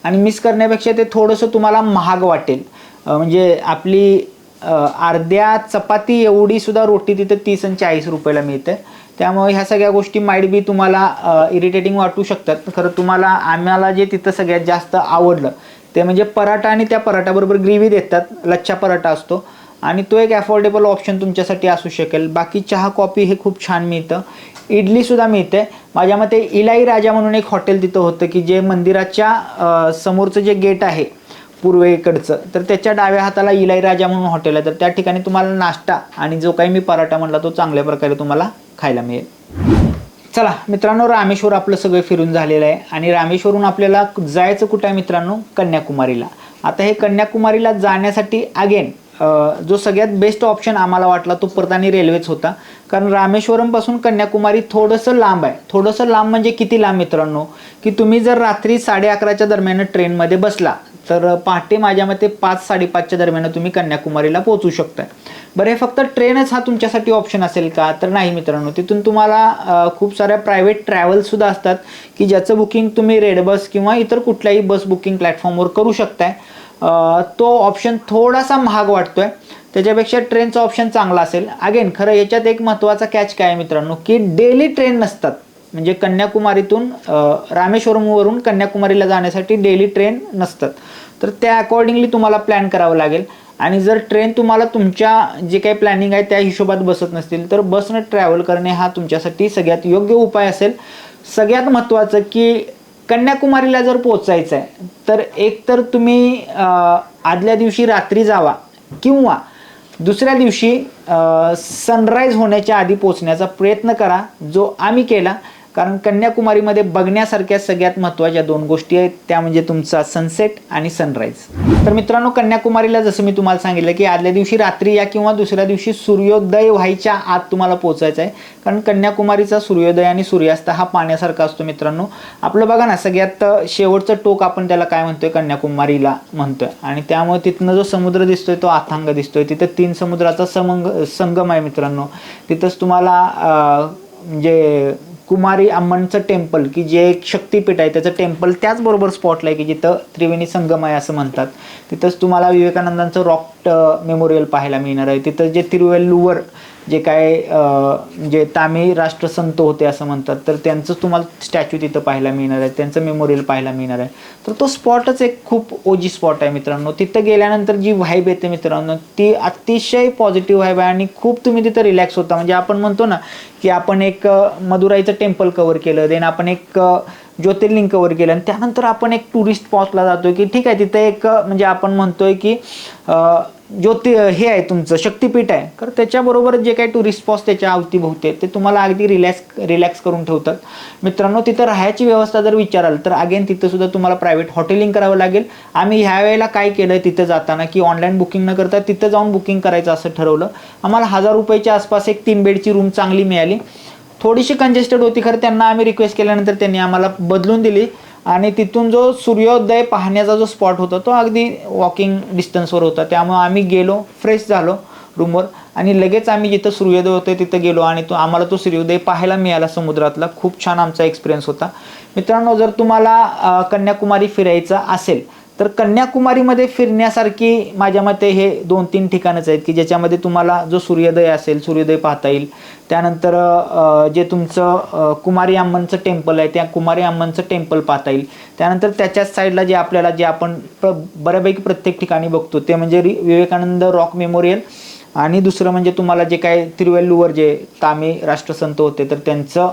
आणि मिस करण्यापेक्षा ते थोडंसं तुम्हाला महाग वाटेल. म्हणजे आपली अर्ध्या चपाती एवढी सुद्धा रोटी तिथे 30 आणि 40 रुपयाला मिळते. त्यामुळे ह्या सगळ्या गोष्टी माइट बी तुम्हाला इरिटेटिंग वाटू शकतात. खरं तुम्हाला आम्हाला जे तिथं सगळ्यात जास्त आवडलं ते म्हणजे पराठा, आणि त्या पराठाबरोबर ग्रेव्ही देतात, लच्छा पराठा असतो, आणि तो एक अफोर्डेबल ऑप्शन तुमच्यासाठी असू शकेल. बाकी चहा कॉफी हे खूप छान मिळतं. इडलीसुद्धा मिळते. माझ्या मते इलाई राजा म्हणून एक हॉटेल तिथं होतं की जे मंदिराच्या समोरचं जे गेट आहे पूर्वेकडचं, तर त्याच्या डाव्या हाताला इलाई राजा म्हणून हॉटेल आहे. तर त्या ठिकाणी तुम्हाला नाश्ता आणि जो काही मी पराठा म्हणला तो चांगल्या प्रकारे तुम्हाला खायला मिळेल. चला मित्रांनो, रामेश्वर आपलं सगळं फिरून झालेलं आहे आणि रामेश्वरहून आपल्याला जायचं कुठं आहे मित्रांनो? कन्याकुमारीला. आता हे कन्याकुमारीला जाण्यासाठी अगेन जो सगळ्यात बेस्ट ऑप्शन आम्हाला वाटला तो परतानी रेल्वेच होता. कारण रामेश्वरमपासून कन्याकुमारी थोडंसं लांब आहे. थोडंसं लांब म्हणजे किती लांब मित्रांनो? की तुम्ही जर रात्री 11:30च्या दरम्यान ट्रेनमध्ये बसला तर पहाटे माझ्या मते 5-5:30च्या दरम्यान तुम्ही कन्याकुमारीला पोहोचू शकताय. बरं, हे फक्त ट्रेनच हा तुमच्यासाठी ऑप्शन असेल का? तर नाही मित्रांनो. तिथून तुम्हाला खूप साऱ्या प्रायव्हेट ट्रॅव्हल्ससुद्धा असतात की ज्याचं बुकिंग तुम्ही रेड बस किंवा इतर कुठल्याही बस बुकिंग प्लॅटफॉर्मवर करू शकताय. तो ऑप्शन थोडासा महाग वाटतोय, त्याच्यापेक्षा ट्रेनचा ऑप्शन चांगला असेल. अगेन खरं याच्यात एक महत्त्वाचा कॅच काय आहे मित्रांनो, की डेली ट्रेन नसतात. म्हणजे कन्याकुमारीतून रामेश्वरमवरून कन्याकुमारीला जाण्यासाठी डेली ट्रेन नसतात. तर त्या अकॉर्डिंगली तुम्हाला प्लॅन करावं लागेल. आणि जर ट्रेन तुम्हाला तुमच्या जे काही प्लॅनिंग आहे त्या हिशोबात बसत नसतील तर बसनं ट्रॅव्हल करणे हा तुमच्यासाठी सगळ्यात योग्य उपाय असेल. सगळ्यात महत्त्वाचं की कन्याकुमारीला जर पोचायचं आहे तर एकतर तुम्ही आदल्या दिवशी रात्री जावा किंवा दुसऱ्या दिवशी सनराईज होण्याच्या आधी पोचण्याचा प्रयत्न करा, जो आम्ही केला. कारण कन्याकुमारीमध्ये बघण्यासारख्या सगळ्यात महत्त्वाच्या 2 गोष्टी आहेत, त्या म्हणजे तुमचा सनसेट आणि सनराईज. तर मित्रांनो, कन्याकुमारीला जसं मी तुम्हाला सांगितलं की आदल्या दिवशी रात्री या किंवा दुसऱ्या दिवशी सूर्योदय व्हायच्या आत तुम्हाला पोचायचं आहे. कारण कन्याकुमारीचा सूर्योदय आणि सूर्यास्त हा पाण्यासारखा असतो मित्रांनो. आपलं बघा ना, सगळ्यात शेवटचं टोक आपण त्याला काय म्हणतोय? कन्याकुमारीला म्हणतोय. आणि त्यामुळे तिथनं जो समुद्र दिसतोय तो अथांग दिसतोय. तिथं 3 समुद्राचा संगम आहे मित्रांनो. तिथंच तुम्हाला म्हणजे कुमारी अम्मनचं टेम्पल की जे एक शक्तिपीठ आहे त्याचं टेम्पल त्याचबरोबर स्पॉटला आहे की जिथं त्रिवेणी संगम आहे असं म्हणतात. तिथंच तुम्हाला विवेकानंदांचं रॉक मेमोरियल पाहायला मिळणार आहे. तिथं जे तिरुवेल्लुवर जे काय जे तामिळ राष्ट्रसंत होते असं म्हणतात, तर त्यांचंच तुम्हाला स्टॅच्यू तिथं पाहायला मिळणार आहे, त्यांचं मेमोरियल पाहायला मिळणार आहे. तर तो स्पॉटच एक खूप ओजी स्पॉट आहे मित्रांनो. तिथं गेल्यानंतर जी व्हाईब येते मित्रांनो ती अतिशय पॉझिटिव्ह व्हाईब आहे आणि खूप तुम्ही तिथं रिलॅक्स होता. म्हणजे आपण म्हणतो ना की आपण एक मदुराईचं टेम्पल कव्हर केलं, देन आपण एक ज्योतिर्लिंग कव्हर केलं आणि त्यानंतर आपण एक टुरिस्ट स्पॉटला जातोय की ठीक आहे तिथे एक म्हणजे आपण म्हणतोय की हे आहे तुमचं शक्तिपीठ आहे. तर त्याच्याबरोबर जे काही टुरिस्ट स्पॉट्स त्याच्या अवतीभोवती ते तुम्हाला अगदी रिलॅक्स करून ठेवतात. मित्रांनो, तिथं राहायची व्यवस्था जर विचाराल तर अगेन तिथं सुद्धा तुम्हाला प्रायव्हेट हॉटेलिंग करावं लागेल. आम्ही ह्या वेळेला काय केलं तिथं जाताना की ऑनलाईन बुकिंग न करता तिथं जाऊन बुकिंग करायचं असं ठरवलं. आम्हाला 1000 रुपयाच्या आसपास एक 3 बेडची रूम चांगली मिळाली. थोडीशी कंजेस्टेड होती, खरं त्यांना आम्ही रिक्वेस्ट केल्यानंतर त्यांनी आम्हाला बदलून दिली आणि तिथून जो सूर्योदय पाहण्याचा जो स्पॉट होता तो अगदी वॉकिंग डिस्टन्सवर होता. त्यामुळे आम्ही गेलो, फ्रेश झालो रूमवर आणि लगेच आम्ही जिथं सूर्योदय होते तिथं गेलो आणि आम्हाला तो सूर्योदय पाहायला मिळाला समुद्रातला. खूप छान आमचा एक्सपिरियन्स होता. मित्रांनो, जर तुम्हाला कन्याकुमारी फिरायचं असेल तर कन्याकुमारीमध्ये फिरण्यासारखी माझ्या मते हे 2-3 ठिकाणच आहेत की ज्याच्यामध्ये तुम्हाला जो सूर्योदय असेल सूर्योदय पाहता येईल. त्यानंतर जे तुमचं कुमारी अम्मनचं टेम्पल आहे त्या कुमारी अम्मनचं टेम्पल पाहता येईल. त्यानंतर त्याच्याच साईडला जे आपल्याला जे आपण बऱ्यापैकी प्रत्येक ठिकाणी बघतो ते म्हणजे विवेकानंद रॉक मेमोरियल आणि दुसरं म्हणजे तुम्हाला जे काय तिरुवेल्लुवर जे तामिळ राष्ट्रसंत होते तर त्यांचं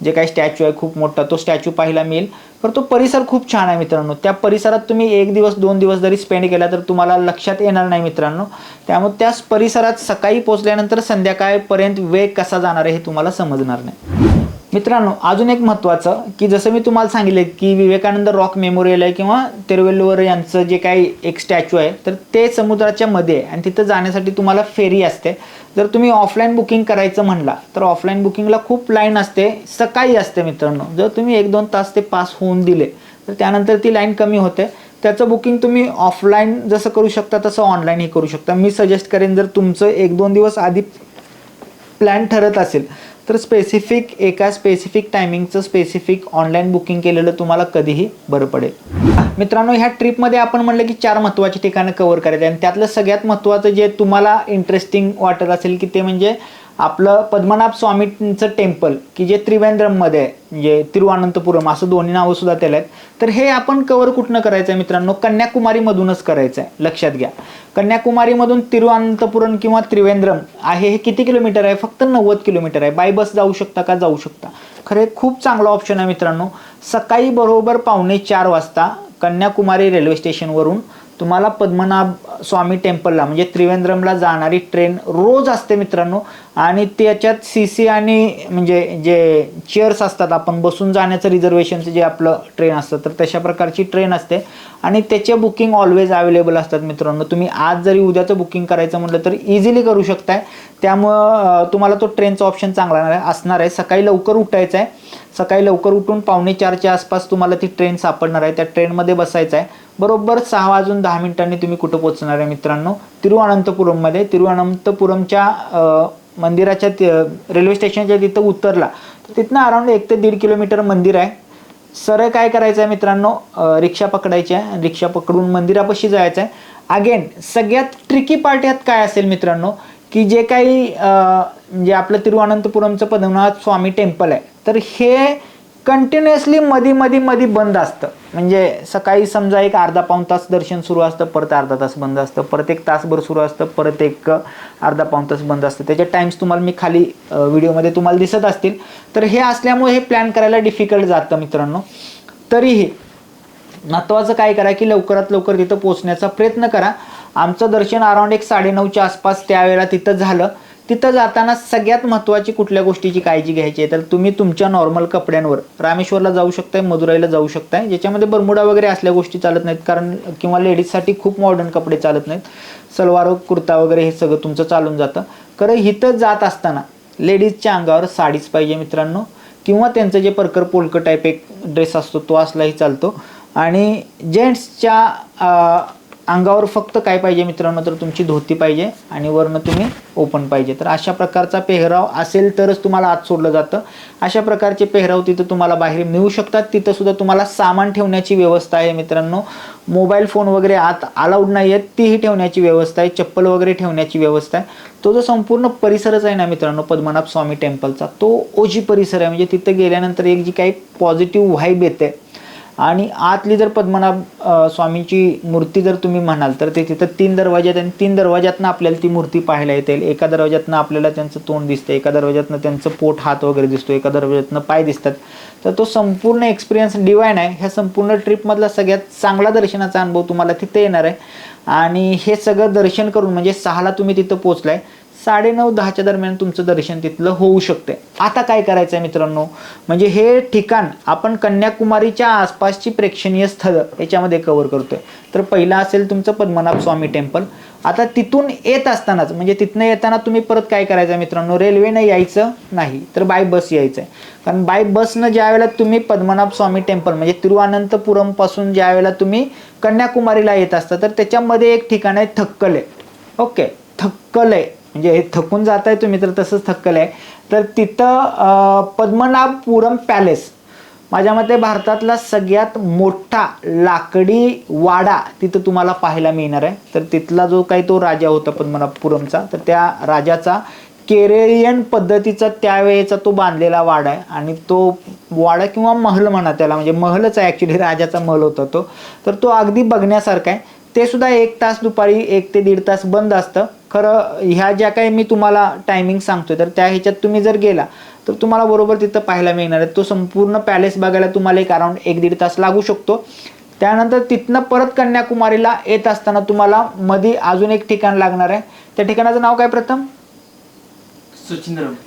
जे काही स्टॅच्यू आहे खूप मोठा तो स्टॅच्यू पाहायला मिळेल. पण तो परिसर खूप छान आहे मित्रांनो. त्या परिसरात तुम्ही 1 दिवस 2 दिवस जरी स्पेंड केला तर तुम्हाला लक्षात येणार नाही मित्रांनो. त्यामुळे त्या परिसरात सकाळी पोहोचल्यानंतर संध्याकाळपर्यंत वेळ कसा जाणार आहे हे तुम्हाला समजणार नाही. मित्रांनो, अजून एक महत्त्वाचं की जसं मी तुम्हाला सांगितलं की विवेकानंद रॉक मेमोरियल आहे किंवा तिरुवेल्लुवर यांचं जे काही एक स्टॅच्यू आहे तर ते समुद्राच्या मध्ये आहे आणि तिथं जाण्यासाठी तुम्हाला फेरी असते. जर तुम्ही ऑफलाईन बुकिंग करायचं म्हणला तर ऑफलाईन बुकिंगला खूप लाईन असते, सकाळी असते मित्रांनो. जर तुम्ही 1-2 तास ते पास होऊन दिले तर त्यानंतर ती लाईन कमी होते. त्याचं बुकिंग तुम्ही ऑफलाईन जसं करू शकता तसं ऑनलाईनही करू शकता. मी सजेस्ट करेन जर तुमचं 1-2 दिवस आधी प्लॅन ठरत असेल तर स्पेसिफिक एका स्पेसिफिक टायमिंगचं स्पेसिफिक ऑनलाईन बुकिंग केलेलं तुम्हाला कधीही बरं पडेल. मित्रांनो, ह्या ट्रिपमध्ये आपण म्हणलं की 4 महत्त्वाची ठिकाणं कव्हर करायचे आणि त्यातलं सगळ्यात महत्त्वाचं जे तुम्हाला इंटरेस्टिंग वाटत असेल की ते म्हणजे आपलं पद्मनाभ स्वामींचं टेम्पल की जे त्रिवेंद्रममध्ये आहे, म्हणजे तिरुवनंतपुरम असं दोन्ही नावं सुद्धा त्याला आहेत. तर हे आपण कव्हर कुठनं करायचं आहे मित्रांनो? कन्याकुमारीमधूनच करायचं आहे. लक्षात घ्या, कन्याकुमारीमधून तिरुवनंतपुरम किंवा त्रिवेंद्रम आहे हे किती किलोमीटर आहे? फक्त 90 किलोमीटर आहे. बाय बस जाऊ शकता का? जाऊ शकता. खरे खूप चांगला ऑप्शन आहे मित्रांनो. सकाळी बरोबर 3:45 वाजता कन्याकुमारी रेल्वे स्टेशनवरून तुम्हाला पद्मनाभ स्वामी टेम्पलला म्हणजे त्रिवेंद्रमला जाणारी ट्रेन रोज असते मित्रांनो. आणि त्याच्यात CC आणि म्हणजे जे चेअर्स असतात, आपण बसून जाण्याचं रिझर्वेशनचं जे आपलं ट्रेन असतं, तर तशा प्रकारची ट्रेन असते आणि त्याचे बुकिंग ऑलवेज अवेलेबल असतात मित्रांनो. तुम्ही आज जरी उद्याचं बुकिंग करायचं म्हटलं तर इझिली करू शकताय. त्यामुळं तुम्हाला तो ट्रेनचा ऑप्शन चांगला असणार आहे. सकाळी लवकर उठायचं आहे. सकाळी लवकर उठून 3:45च्या आसपास तुम्हाला ती ट्रेन सापडणार आहे. त्या ट्रेनमध्ये बसायचं आहे. बरोबर 6:10 तुम्ही कुठं पोहोचणार आहे मित्रांनो? तिरुवनंतपुरममध्ये. तिरुवनंतपुरमच्या मंदिराच्या रेल्वे स्टेशनच्या तिथं उतरला तर तिथनं अराउंड 1 ते 1.5 किलोमीटर मंदिर आहे. सरळ काय करायचं आहे मित्रांनो? रिक्षा पकडायची आहे. रिक्षा पकडून मंदिरापाशी जायचं आहे. अगेन सगळ्यात ट्रिकी पार्ट यात काय असेल मित्रांनो की जे काही म्हणजे आपलं तिरुवनंतपुरमचं पद्मनाभ स्वामी टेम्पल आहे, तर हे कंटिन्युअसली मध्ये बंद असतं. म्हणजे सकाळी समजा एक अर्धा-पाऊण तास दर्शन सुरू असतं, परत अर्धा तास बंद असतं, परत एक तासभर सुरू असतं, परत एक अर्धा-पाऊण तास बंद असतं. त्याचे टाइम्स तुम्हाला मी खाली व्हिडिओमध्ये तुम्हाला दिसत असतील. तर हे असल्यामुळे हे प्लॅन करायला डिफिकल्ट जातं मित्रांनो. तरीही महत्त्वाचं काय करा की लवकरात लवकर तिथं पोहोचण्याचा प्रयत्न करा. आमचं दर्शन अराउंड 9:30च्या आसपास त्यावेळेला तिथं झालं. तिथं जाताना सगळ्यात महत्त्वाची कुठल्या गोष्टीची काळजी घ्यायची आहे तर तुम्ही तुमच्या नॉर्मल कपड्यांवर रामेश्वरला जाऊ शकताय, मदुराईला जाऊ शकताय, ज्याच्यामध्ये बरमुडा वगैरे असल्या गोष्टी चालत नाहीत. कारण किंवा लेडीजसाठी खूप मॉडर्न कपडे चालत नाहीत. सलवार कुर्ता वगैरे हे सगळं तुमचं चालून जातं. कारण इथं जात असताना लेडीजच्या अंगावर साडीच पाहिजे मित्रांनो, किंवा त्यांचं जे परकर पोलक टाईप एक ड्रेस असतो तो असलाही चालतो. आणि जेंट्सच्या अंगावर फक्त काय पाहिजे मित्रांनो तर तुमची धोती पाहिजे आणि वरनं तुम्ही ओपन पाहिजे. तर अशा प्रकारचा पेहराव असेल तरच तुम्हाला आत सोडलं जातं. अशा प्रकारचे पेहराव तिथं तुम्हाला बाहेर मिळू शकतात. तिथं सुद्धा तुम्हाला सामान ठेवण्याची व्यवस्था आहे मित्रांनो. मोबाईल फोन वगैरे आत अलाउड नाही आहेत, तीही ठेवण्याची व्यवस्था आहे. चप्पल वगैरे ठेवण्याची व्यवस्था आहे. तो जो संपूर्ण परिसरच आहे ना मित्रांनो पद्मनाभ स्वामी टेम्पलचा, तो ओजी परिसर आहे. म्हणजे तिथं गेल्यानंतर एक जी काही पॉझिटिव्ह व्हाईब येते. आणि आतली जर पद्मनाभ स्वामींची मूर्ती जर तुम्ही म्हणाल तर ते तिथं 3 दरवाजे आहेत आणि 3 दरवाज्यातनं आपल्याला ती मूर्ती पाहायला येते. एका दरवाज्यातनं आपल्याला त्यांचं तोंड दिसतं, एका दरवाज्यातनं त्यांचं पोट हात वगैरे दिसतो, एका दरवाज्यातनं पाय दिसतात. तर तो संपूर्ण एक्सपिरियन्स डिवाइन आहे. ह्या संपूर्ण ट्रिपमधला सगळ्यात चांगला दर्शनाचा अनुभव तुम्हाला तिथे येणार आहे. आणि हे सगळं दर्शन करून म्हणजे 6ला तुम्ही तिथं पोहोचलाय, 9:30-10च्या दरम्यान तुमचं दर्शन तिथलं होऊ शकते. आता काय करायचं आहे मित्रांनो, म्हणजे हे ठिकाण आपण कन्याकुमारीच्या आसपासची प्रेक्षणीय स्थळं याच्यामध्ये कव्हर करतोय. तर पहिला असेल तुमचं पद्मनाभ स्वामी टेम्पल. आता तिथून येत असतानाच म्हणजे तिथनं येताना तुम्ही परत काय करायचं आहे मित्रांनो, रेल्वेनं यायचं नाही तर बाय बस यायचं आहे. कारण बाय बसनं ज्या वेळेला तुम्ही पद्मनाभ स्वामी टेम्पल म्हणजे तिरुवनंतपुरम पासून ज्या वेळेला तुम्ही कन्याकुमारीला येत असता तर त्याच्यामध्ये एक ठिकाण आहे थक्कले. ओके, थक्कले म्हणजे हे थकून जाताय तुम्ही तर तसंच थक्कल आहे. तर तिथं पद्मनाभपुरम पॅलेस माझ्या मते भारतातला सगळ्यात मोठा लाकडी वाडा तिथं तुम्हाला पाहायला मिळणार आहे. तर तिथला जो काही तो राजा होता पद्मनाभपुरमचा, तर त्या राजाचा केरळियन पद्धतीचा त्यावेळेचा तो बांधलेला वाडा आहे. आणि तो वाडा किंवा महल म्हणा त्याला, म्हणजे महलच आहे ॲक्च्युली, राजाचा महल होता तो. तर तो अगदी बघण्यासारखा आहे. ते सुद्धा 1 तास दुपारी 1 ते 1.5 तास बंद असतं. खरं ह्या ज्या काही मी तुम्हाला टायमिंग सांगतोय तर त्या ह्याच्यात तुम्ही जर गेला तर तुम्हाला बरोबर तिथं पाहायला मिळणार आहे. तो संपूर्ण पॅलेस बघायला तुम्हाला एक अराउंड 1-1.5 तास लागू शकतो. त्यानंतर तिथनं परत कन्याकुमारीला येत असताना तुम्हाला मध्ये अजून एक ठिकाण लागणार आहे. त्या ठिकाणाचं नाव काय प्रथम?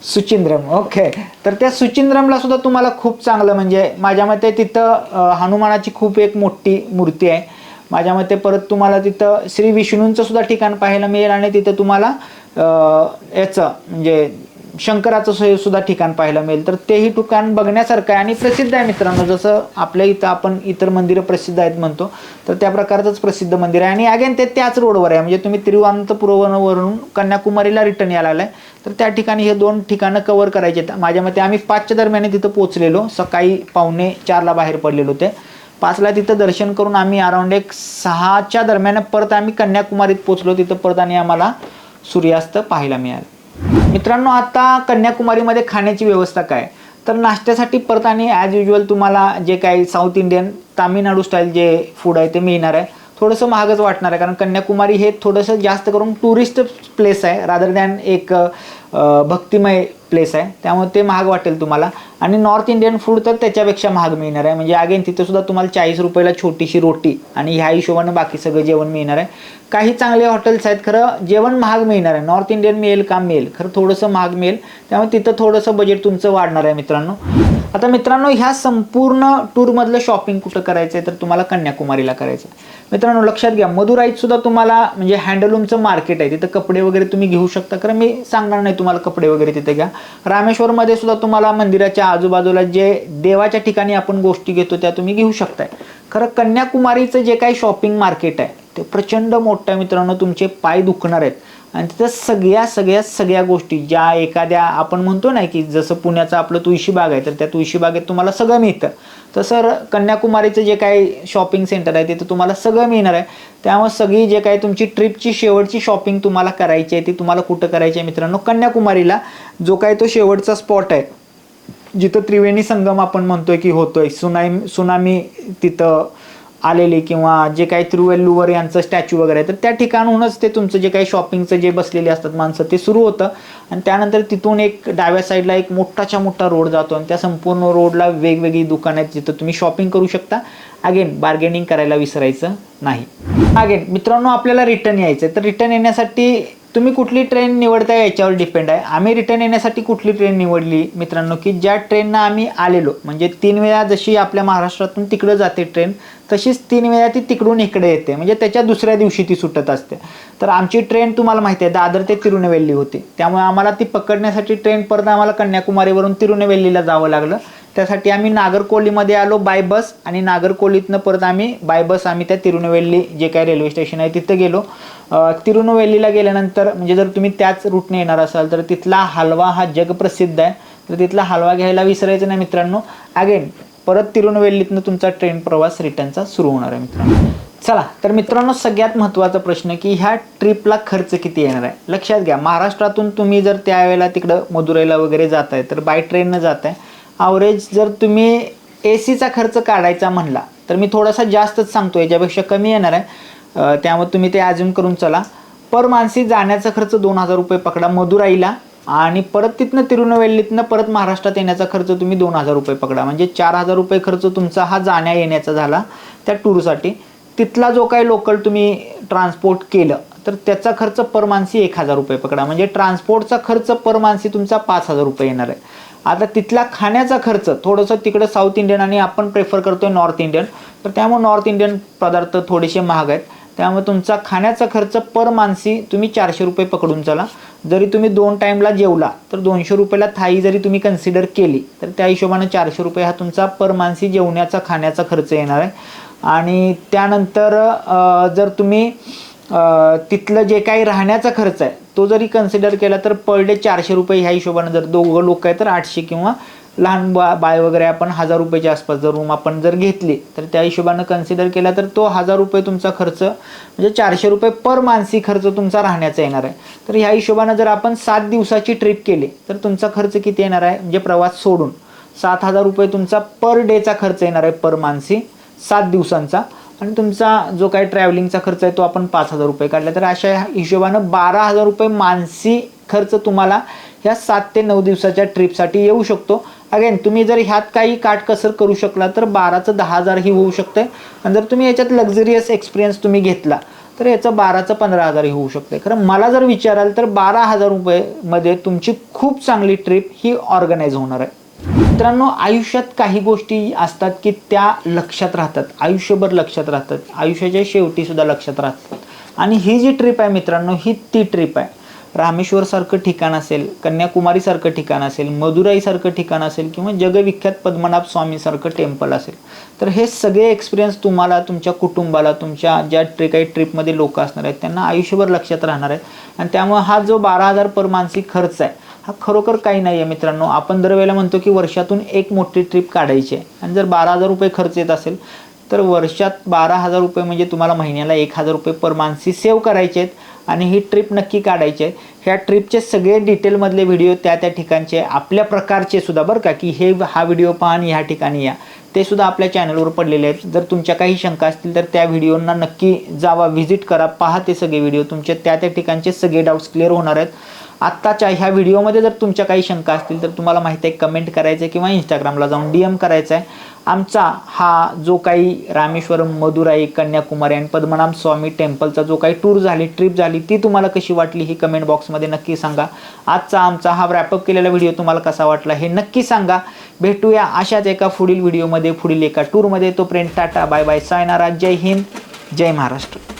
सुचिंद्रम. ओके, तर त्या सुचिंद्रमला सुद्धा तुम्हाला खूप चांगलं म्हणजे माझ्या मते तिथं हनुमानाची खूप एक मोठी मूर्ती आहे माझ्या मते. परत तुम्हाला तिथं श्री विष्णूंचं सुद्धा ठिकाण पाहायला मिळेल आणि तिथं तुम्हाला याचं म्हणजे शंकराचं सुद्धा ठिकाण पाहायला मिळेल, तर तेही ठिकाण बघण्यासारखं आहे आणि प्रसिद्ध आहे मित्रांनो. जसं आपल्या इथं आपण इतर मंदिरं प्रसिद्ध आहेत म्हणतो, तर त्या प्रकारचंच प्रसिद्ध मंदिर आहे. आणि अगेन ते त्याच रोडवर आहे, म्हणजे तुम्ही तिरुवनंतपुरमवरून कन्याकुमारीला रिटर्न यायला लागलाय, तर त्या ठिकाणी हे 2 ठिकाणं कव्हर करायचे आहेत. माझ्या मते आम्ही 5च्या दरम्यान तिथं पोहोचलेलो, सकाळी 3:45ला बाहेर पडलेलो. ते 5ला तिथं दर्शन करून आम्ही अराउंड एक 6च्या दरम्यान परत आम्ही कन्याकुमारीत पोहोचलो. तिथं परत आणि आम्हाला सूर्यास्त पाहायला मिळाला. मित्रांनो, आता कन्याकुमारीमध्ये खाण्याची व्यवस्था काय, तर नाश्त्यासाठी परत आणि ॲज युजल तुम्हाला जे काही साऊथ इंडियन तामिळनाडू स्टाईल जे फूड आहे ते मिळणार आहे. थोडंसं महागच वाटणार आहे, कारण कन्याकुमारी हे थोडंसं जास्त करून टुरिस्ट प्लेस आहे रादर दॅन एक भक्तिमय प्लेस आहे, त्यामुळे ते महाग वाटेल तुम्हाला. आणि नॉर्थ इंडियन फूड तर त्याच्यापेक्षा महाग मिळणार आहे. म्हणजे अगेन तिथे सुद्धा तुम्हाला 40 रुपयाला छोटीशी रोटी आणि ह्या हिशोबाने बाकी सगळं जेवण मिळणार आहे. काही चांगले हॉटेल्स आहेत, खरं जेवण महाग मिळणार आहे. नॉर्थ इंडियन मिळेल का मिळेल, खरं थोडंसं महाग मिळेल, त्यामुळे तिथं थोडंसं बजेट तुमचं वाढणार आहे मित्रांनो. आता मित्रांनो, ह्या संपूर्ण टूरमधलं शॉपिंग कुठं करायचं आहे, तर तुम्हाला कन्याकुमारीला करायचं आहे. मित्रांनो लक्षात घ्या, मदुराईत सुद्धा तुम्हाला म्हणजे हँडलूमचं मार्केट आहे, तिथं कपडे वगैरे तुम्ही घेऊ शकता. खरं मी सांगणार नाही तुम्हाला कपडे वगैरे तिथे घ्या. रामेश्वरमध्ये सुद्धा तुम्हाला मंदिराच्या आजूबाजूला जे देवाच्या ठिकाणी आपण गोष्टी घेतो त्या तुम्ही घेऊ शकताय. खरं कन्याकुमारीचं जे काही शॉपिंग मार्केट आहे ते प्रचंड मोठं आहे मित्रांनो, तुमचे पाय दुखणार आहेत. आणि तिथं सगळ्या गोष्टी ज्या एखाद्या आपण म्हणतो ना की जसं पुण्याचं आपलं तुळशीबाग आहे, तर त्या तुळशीबागेत तुम्हाला सगळं मिळतं, तसं कन्याकुमारीचं जे काही शॉपिंग सेंटर आहे तिथं तुम्हाला सगळं मिळणार आहे. त्यामुळे सगळी जे काही तुमची ट्रिपची शेवटची शॉपिंग तुम्हाला करायची आहे ती तुम्हाला कुठं करायची आहे मित्रांनो, कन्याकुमारीला. जो काही तो शेवटचा स्पॉट आहे जिथं त्रिवेणी संगम आपण म्हणतोय की होतोय, सुनामी तिथं आलेली, किंवा जे काही तिरुवल्लुवर यांचं स्टॅच्यू वगैरे आहे, तर त्या ठिकाणहूनच ते तुमचं जे काही शॉपिंगचं जे बसलेले असतात माणसं ते सुरू होतं. आणि त्यानंतर तिथून एक डाव्या साईडला एक मोठा रोड जातो आणि त्या संपूर्ण रोडला वेगवेगळी दुकानं आहेत जिथं तुम्ही शॉपिंग करू शकता. अगेन बार्गेनिंग करायला विसरायचं नाही. अगेन मित्रांनो, आपल्याला रिटर्न यायचं आहे, तर रिटर्न येण्यासाठी तुम्ही कुठली ट्रेन निवडताय याच्यावर डिपेंड आहे. आम्ही रिटर्न येण्यासाठी कुठली ट्रेन निवडली मित्रांनो, की ज्या ट्रेननं आम्ही आलेलो, म्हणजे 3 वेळा जशी आपल्या महाराष्ट्रातून तिकडं जाते ट्रेन, तशीच 3 वेळा ती तिकडून इकडे येते, म्हणजे त्याच्या दुसऱ्या दिवशी ती सुटत असते. तर आमची ट्रेन तुम्हाला माहिती आहे दादर ते तिरुनेवेली होती, त्यामुळे आम्हाला ती पकडण्यासाठी ट्रेन परत आम्हाला कन्याकुमारीवरून तिरुनेवेलीला जावं लागलं. त्यासाठी आम्ही नागरकोलीमध्ये आलो बाय बस, आणि नागरकोलीतनं परत आम्ही बाय बस आम्ही त्या तिरुनेवेली जे काही रेल्वे स्टेशन आहे तिथं गेलो. तिरुनेवेलीला गेल्यानंतर म्हणजे जर तुम्ही त्याच रूटने येणार असाल तर तिथला हलवा हा जगप्रसिद्ध आहे, तर तिथला हलवा घ्यायला विसरायचं नाही मित्रांनो. अगेन परत तिरुनेवेलीतनं तुमचा ट्रेन प्रवास रिटर्नचा सुरू होणार आहे मित्रांनो. चला तर मित्रांनो, सगळ्यात महत्त्वाचा प्रश्न की ह्या ट्रिपला खर्च किती येणार आहे. लक्षात घ्या, महाराष्ट्रातून तुम्ही जर त्यावेळेला तिकडं मदुराईला वगैरे जाताय तर बाय ट्रेननं जाताय. ॲव्हरेज जर तुम्ही AC चा खर्च काढायचा म्हणला तर मी थोडासा जास्तच सांगतो, याच्यापेक्षा कमी येणार आहे, त्यामुळे तुम्ही ते अज्यूम करून चला. पर मानसी जाण्याचा खर्च 2000 रुपये पकडा मदुराईला, आणि परत तिथनं तिरुनेवेलीतनं परत महाराष्ट्रात येण्याचा खर्च तुम्ही 2000 रुपये पकडा, म्हणजे 4000 रुपये खर्च तुमचा हा जाण्या येण्याचा झाला त्या टूरसाठी. तिथला जो काही लोकल तुम्ही ट्रान्सपोर्ट केलं तर त्याचा खर्च पर मानसी 1000 रुपये पकडा, म्हणजे ट्रान्सपोर्टचा खर्च पर मानसी तुमचा 5000 रुपये येणार आहे. आता तिथला खाण्याचा खर्च थोडंसं तिकडं साऊथ इंडियन आणि आपण प्रेफर करतोय नॉर्थ इंडियन, तर त्यामुळे नॉर्थ इंडियन पदार्थ थोडेसे महाग आहेत, त्यामुळे तुमचा खाण्याचा खर्च पर मानसी तुम्ही 400 रुपये पकडून चला. जरी तुम्ही 2 टाईमला जेवला तर 200 रुपयाला थाळी जरी तुम्ही कन्सिडर केली तर त्या हिशोबाने 400 रुपये हा तुमचा पर मानसी जेवण्याचा खाण्याचा खर्च येणार आहे. आणि त्यानंतर जर तुम्ही तिथलं जे काही राहण्याचा खर्च आहे तो जरी कन्सिडर केला तर पर डे 400 रुपये ह्या हिशोबाने, जर 2 लोक आहे तर 800, किंवा लहान बाय वगैरे आपण 1000 रुपयाच्या आसपास जर रूम आपण जर घेतली तर त्या हिशोबाने कन्सिडर केला तर तो 1000 रुपये तुमचा खर्च, म्हणजे 400 रुपये पर मानसी खर्च तुमचा राहण्याचा येणार आहे. तर ह्या हिशोबाने जर आपण 7 दिवसाची ट्रिप केली तर तुमचा खर्च किती येणार आहे, म्हणजे प्रवास सोडून 7000 रुपये तुमचा पर डेचा खर्च येणार आहे पर मानसी 7 दिवसांचा. आणि तुमचा जो काही ट्रॅव्हलिंगचा खर्च आहे तो आपण 5000 रुपये काढला, तर अशा हिशोबानं 12000 रुपये मानसी खर्च तुम्हाला ह्या 7 ते 9 दिवसाच्या ट्रिपसाठी येऊ शकतो. अगेन तुम्ही जर ह्यात काही काटकसर करू शकला तर 12चं 10,000 ही होऊ शकते, आणि जर तुम्ही याच्यात लक्झरियस एक्सपिरियन्स तुम्ही घेतला तर याचं 12चं 15,000 ही होऊ शकते. खरं मला जर विचाराल तर 12,000 रुपयेमध्ये तुमची खूप चांगली ट्रिप ही ऑर्गनाईज होणार आहे. मित्रांनो, आयुष्यात काही गोष्टी असतात की त्या लक्षात राहतात, आयुष्यभर लक्षात राहतात, आयुष्याच्या शेवटी सुद्धा लक्षात राहतात, आणि ही जी ट्रिप आहे मित्रांनो ही ती ट्रिप आहे. रामेश्वरसारखं ठिकाण असेल, कन्याकुमारीसारखं ठिकाण असेल, मदुराईसारखं ठिकाण असेल किंवा जगविख्यात पद्मनाभ स्वामीसारखं टेम्पल असेल, तर हे सगळे एक्सपिरियन्स तुम्हाला, तुमच्या कुटुंबाला, तुमच्या ज्या काही ट्रिपमध्ये लोक असणार आहेत त्यांना आयुष्यभर लक्षात राहणार आहेत. आणि त्यामुळे हा जो 12,000 पर मानसिक खर्च आहे हा खरोखर काही नाही आहे मित्रांनो. आपण दरवेळेला म्हणतो की वर्षातून एक मोठी ट्रिप काढायची आहे आणि जर 12,000 रुपये खर्च येत असेल तर वर्षात 12,000 रुपये म्हणजे तुम्हाला महिन्याला 1,000 रुपये पर मानसी सेव्ह करायचे आहेत आणि ही ट्रिप नक्की काढायची आहे. ह्या ट्रिपचे सगळे डिटेलमधले व्हिडिओ त्या ठिकाणचे आपल्या प्रकारचे सुद्धा बरं का, की हा व्हिडिओ पहा आणि ह्या ठिकाणी या, ते सुद्धा आपल्या चॅनलवर पडलेले आहेत. जर तुमच्या काही शंका असतील तर त्या व्हिडिओंना नक्की जावा, व्हिजिट करा, पहा ते सगळे व्हिडिओ. तुमचे त्या ठिकाणचे सगळे डाऊट्स क्लिअर होणार आहेत. आत्ताच्या ह्या व्हिडिओमध्ये जर तुमच्या काही शंका असतील तर तुम्हाला माहिती आहे कमेंट करायचं आहे किंवा इंस्टाग्रामला जाऊन DM करायचं आहे. आमचा हा जो काही रामेश्वरम, मदुराई, कन्याकुमारी आणि पद्मनाभ स्वामी टेम्पलचा जो काही ट्रिप झाली ती तुम्हाला कशी वाटली ही कमेंट बॉक्समध्ये नक्की सांगा. आजचा आमचा हा रॅपअप केलेला व्हिडिओ तुम्हाला कसा वाटला हे नक्की सांगा. भेटूया अशाच एका पुढील व्हिडिओमध्ये, पुढील एका टूरमध्ये. तोपर्यंत टाटा, बाय बाय, सायनारा, जय हिंद, जय महाराष्ट्र.